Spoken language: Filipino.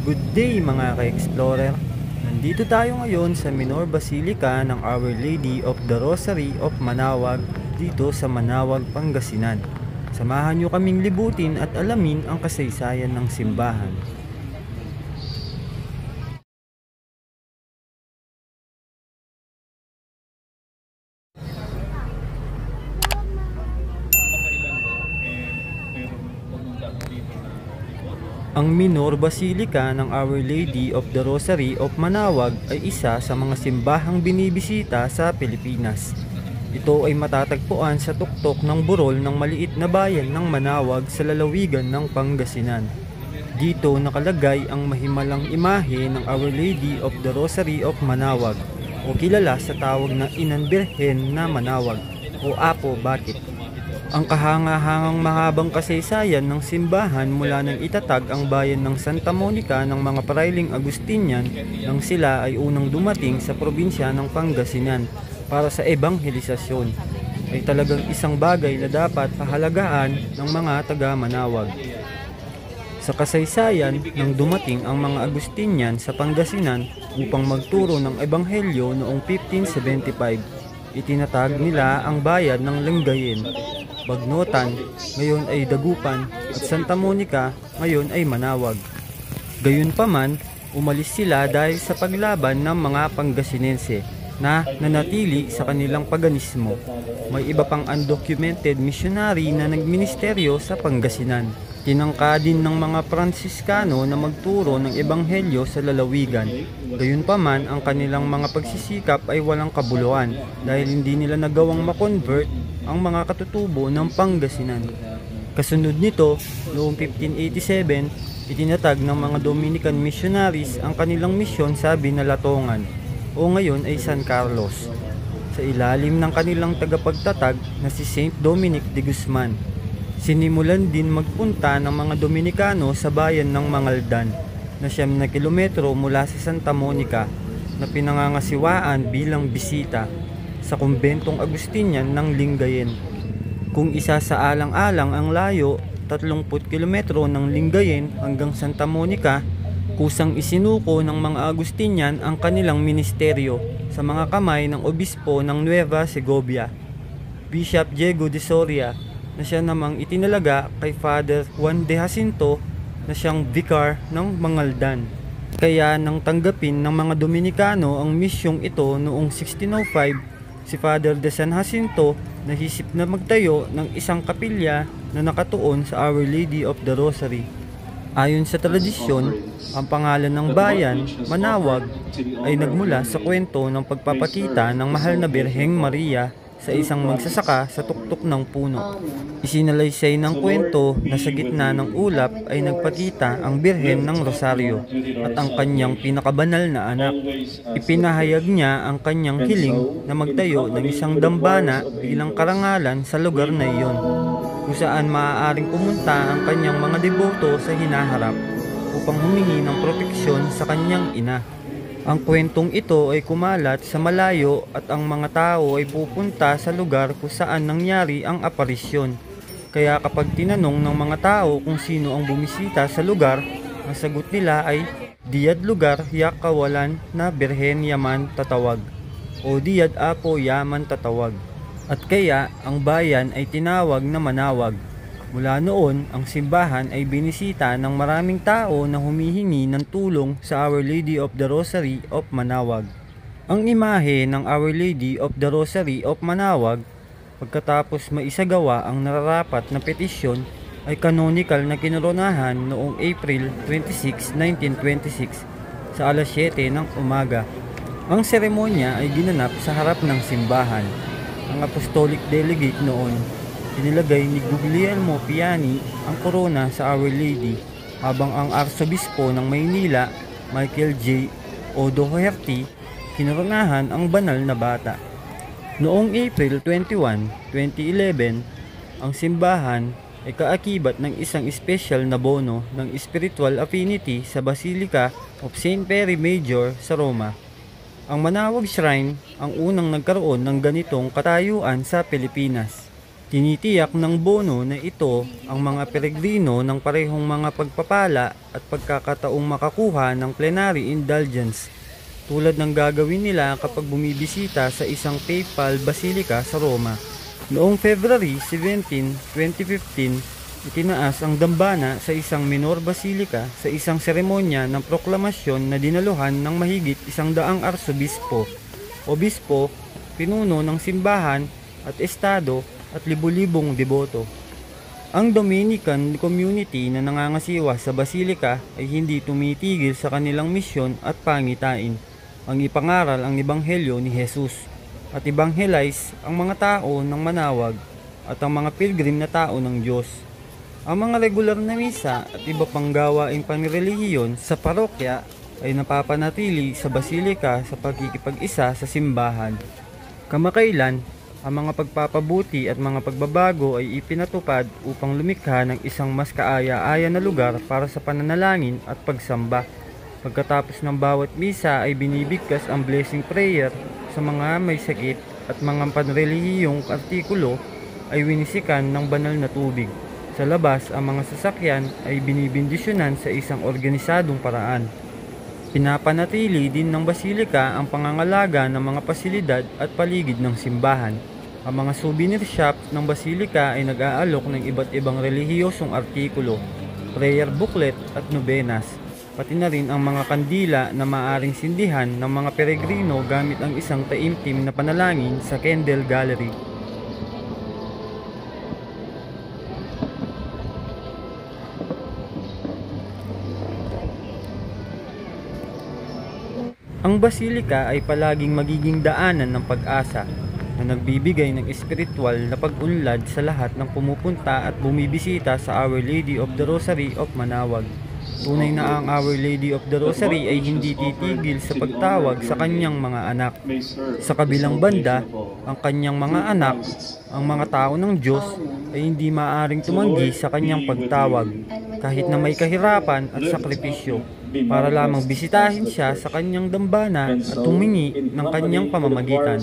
Good day mga ka-explorer! Nandito tayo ngayon sa Minor Basilica ng Our Lady of the Rosary of Manaoag dito sa Manaoag, Pangasinan. Samahan nyo kaming libutin at alamin ang kasaysayan ng simbahan. Ang Minor Basilica ng Our Lady of the Rosary of Manaoag ay isa sa mga simbahang binibisita sa Pilipinas. Ito ay matatagpuan sa tuktok ng burol ng maliit na bayan ng Manaoag sa lalawigan ng Pangasinan. Dito nakalagay ang mahimalang imahe ng Our Lady of the Rosary of Manaoag o kilala sa tawag na Inang Birhen na Manaoag o Apo Bakit. Ang kahangahangang mahabang kasaysayan ng simbahan mula nang itatag ang bayan ng Santa Monica ng mga Parailing Agustinian nang sila ay unang dumating sa probinsya ng Pangasinan para sa ebanghelisasyon ay talagang isang bagay na dapat pahalagahan ng mga taga-Manaoag. Sa kasaysayan nang dumating ang mga Agustinian sa Pangasinan upang magturo ng ebanghelyo noong 1575, itinatag nila ang bayan ng Lingayen, Bagnotan, ngayon ay Dagupan, at Santa Monica, ngayon ay Manaoag. Gayunpaman, umalis sila dahil sa paglaban ng mga Pangasinense na nanatili sa kanilang paganismo. May iba pang undocumented missionary na nagministeryo sa Pangasinan. Tinangka din ng mga Pransiskano na magturo ng ebanghelyo sa lalawigan. Gayunpaman, ang kanilang mga pagsisikap ay walang kabuluhan dahil hindi nila nagawang makonvert ang mga katutubo ng Pangasinan. Kasunod nito, noong 1587, itinatag ng mga Dominican missionaries ang kanilang misyon sa Binalatongan o ngayon ay San Carlos, sa ilalim ng kanilang tagapagtatag na si Saint Dominic de Guzman. Sinimulan din magpunta ng mga Dominikano sa bayan ng Mangaldan na 9 kilometro mula sa Santa Monica na pinangangasiwaan bilang bisita sa kumbentong Agustinian ng Lingayen. Kung isa sa alang-alang ang layo, 30 kilometro ng Lingayen hanggang Santa Monica, kusang isinuko ng mga Agustinian ang kanilang ministeryo sa mga kamay ng obispo ng Nueva Segovia, Bishop Diego de Soria, na siya namang itinalaga kay Father Juan de Jacinto na siyang vicar ng Mangaldan. Kaya nang tanggapin ng mga Dominikano ang misyong ito noong 1605, si Father de San Jacinto naisip na magtayo ng isang kapilya na nakatuon sa Our Lady of the Rosary. Ayon sa tradisyon, ang pangalan ng bayan, Manaoag, ay nagmula sa kwento ng pagpapakita ng mahal na Birheng Maria sa isang magsasaka sa tuktok ng puno. Isinalaysay ng kwento na sa gitna ng ulap ay nagpakita ang Birhen ng Rosario at ang kanyang pinakabanal na anak. Ipinahayag niya ang kanyang hiling na magtayo ng isang dambana bilang karangalan sa lugar na iyon, kung saan maaaring pumunta ang kanyang mga deboto sa hinaharap upang humingi ng proteksyon sa kanyang ina. Ang kwentong ito ay kumalat sa malayo at ang mga tao ay pupunta sa lugar kung saan nangyari ang aparisyon. Kaya kapag tinanong ng mga tao kung sino ang bumisita sa lugar, ang sagot nila ay Diyad lugar yak kawalan na Birhen Yaman tatawag o Diyad Apo Yaman tatawag. At kaya ang bayan ay tinawag na Manaoag. Mula noon, ang simbahan ay binisita ng maraming tao na humihingi ng tulong sa Our Lady of the Rosary of Manaoag. Ang imahe ng Our Lady of the Rosary of Manaoag, pagkatapos maisagawa ang nararapat na petisyon, ay canonical na kinoronahan noong April 26, 1926 sa alas 7 ng umaga. Ang seremonya ay ginanap sa harap ng simbahan. Ang apostolic delegate noon, inilagay ni Guglielmo Piani ang korona sa Our Lady, habang ang Arsobispo ng Maynila, Michael J. O'Doherty, kinoronahan ang banal na bata. Noong April 21, 2011, ang simbahan ay kaakibat ng isang espesyal na bono ng Spiritual Affinity sa Basilica of St. Mary Major sa Roma. Ang Manaoag Shrine ang unang nagkaroon ng ganitong katayuan sa Pilipinas. Tinitiyak ng bono na ito ang mga peregrino ng parehong mga pagpapala at pagkakataong makakuha ng plenary indulgence, tulad ng gagawin nila kapag bumibisita sa isang papal basilica sa Roma. Noong February 17, 2015, itinaas ang dambana sa isang minor basilica sa isang seremonya ng proklamasyon na dinaluhan ng mahigit 100 arsobispo, obispo, pinuno ng simbahan at estado at libu-libong deboto. Ang Dominican community na nangangasiwa sa basilika ay hindi tumitigil sa kanilang misyon at pangitain, ang ipangaral ang ebanghelyo ni Jesus at evangelize ang mga tao ng Manawag at ang mga pilgrim na tao ng Diyos. Ang mga regular na misa at iba pang gawaing panrelihiyon sa parokya ay napapanatili sa basilika sa pagkikipag-isa sa simbahan. Kamakailan, ang mga pagpapabuti at mga pagbabago ay ipinatupad upang lumikha ng isang mas kaaya-aya na lugar para sa pananalangin at pagsamba. Pagkatapos ng bawat misa ay binibigkas ang blessing prayer sa mga may sakit at mga panrelihiyong artikulo ay winisikan ng banal na tubig. Sa labas, ang mga sasakyan ay binibindisyonan sa isang organisadong paraan. Pinapanatili din ng basilika ang pangangalaga ng mga pasilidad at paligid ng simbahan. Ang mga souvenir shop ng basilika ay nag-aalok ng iba't ibang relihiyosong artikulo, prayer booklet at novenas, pati na rin ang mga kandila na maaaring sindihan ng mga peregrino gamit ang isang taimtim na panalangin sa Candle Gallery. Ang basilika ay palaging magiging daanan ng pag-asa na nagbibigay ng espiritual na pag-unlad sa lahat ng pumupunta at bumibisita sa Our Lady of the Rosary of Manawag. Tunay na ang Our Lady of the Rosary ay hindi titigil sa pagtawag sa kanyang mga anak. Sa kabilang banda, ang kanyang mga anak, ang mga tao ng Diyos, ay hindi maaaring tumanggi sa kanyang pagtawag, kahit na may kahirapan at sakripisyo, para lamang bisitahin siya sa kanyang dambana at humingi ng kanyang pamamagitan.